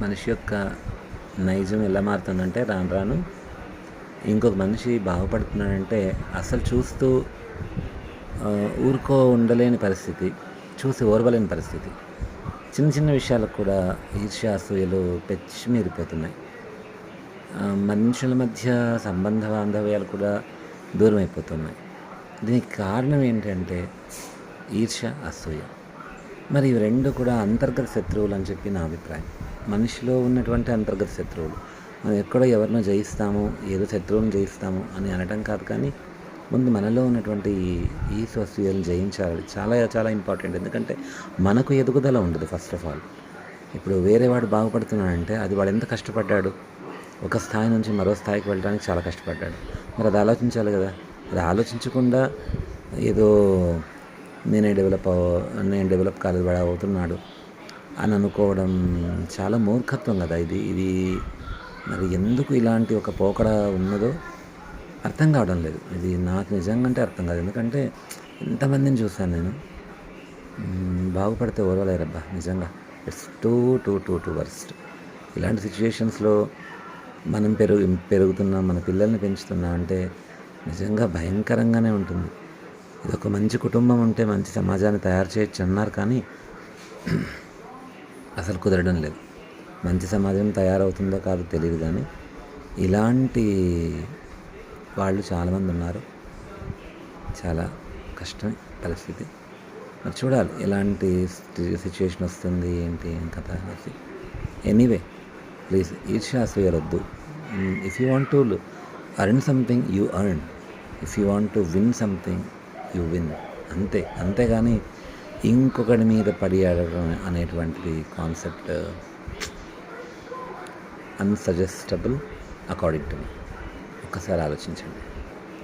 మనిషి యొక్క నైజం ఎలా మారుతుందంటే రాను రాను ఇంకొక మనిషి బాగుపడుతున్నాడంటే అసలు చూస్తూ ఊరుకో ఉండలేని పరిస్థితి, చూసి ఓర్వలేని పరిస్థితి. చిన్న చిన్న విషయాలకు కూడా ఈర్ష్య అసూయలు పెచ్చి మీరిపోతున్నాయి. మనుషుల మధ్య సంబంధ బాంధవ్యాలు కూడా దూరం అయిపోతున్నాయి. దీనికి కారణం ఏంటంటే ఈర్ష్య, అసూయ. మరి ఇవి రెండు కూడా అంతర్గత శత్రువులు అని చెప్పి నా అభిప్రాయం. మనిషిలో ఉన్నటువంటి అంతర్గత శత్రువులు. మనం ఎక్కడో ఎవరినో జయిస్తాము, ఏదో శత్రువుని జయిస్తాము అని అనటం కాదు, కానీ ముందు మనలో ఉన్నటువంటి ఈ అసూయలను జయించాలి. చాలా చాలా ఇంపార్టెంట్. ఎందుకంటే మనకు ఎదుగుదల ఉండదు ఫస్ట్ ఆఫ్ ఆల్. ఇప్పుడు వేరే వాడు బాగుపడుతున్నాడంటే అది వాడు ఎంత కష్టపడ్డాడు, ఒక స్థాయి నుంచి మరో స్థాయికి వెళ్ళడానికి చాలా కష్టపడ్డాడు. మరి అది ఆలోచించాలి కదా. అది ఆలోచించకుండా ఏదో నేను డెవలప్ కాలేదు, వాడు అవుతున్నాడు అని అనుకోవడం చాలా మూర్ఖత్వం కదా. ఇది మరి ఎందుకు ఇలాంటి ఒక పోకడ ఉన్నదో అర్థం కావడం లేదు. ఇది నాకు నిజంగా అంటే అర్థం కాదు. ఎందుకంటే ఎంతమందిని చూశాను నేను, బాగుపడితే ఓర్వలేరబ్బా నిజంగా. It's two two two two worst. ఇలాంటి సిచ్యువేషన్స్లో మనం పెరుగుతున్నాం, మన పిల్లల్ని పెంచుతున్నాం అంటే నిజంగా భయంకరంగానే ఉంటుంది. ఇది ఒక మంచి కుటుంబం ఉంటే మంచి సమాజాన్ని తయారు చేయొచ్చు అన్నారు, కానీ అసలు కుదరడం లేదు. మంచి సమాజం తయారవుతుందో కాదో తెలియదు, కానీ ఇలాంటి వాళ్ళు చాలామంది ఉన్నారు. చాలా కష్టం పరిస్థితి. మరి చూడాలి ఎలాంటి సిచ్యువేషన్ వస్తుంది ఏంటి కథ అనేసి. ఎనీవే, ప్లీజ్ ఈర్ష్య అసూయరొద్దు. If you want to earn something you earn, if you want to win something you win. అంతేగాని ఇంకొకటి మీద పడి ఆడడం అనేటువంటిది concept unsuggestable according to me. ఒక్కసారి ఆలోచించండి.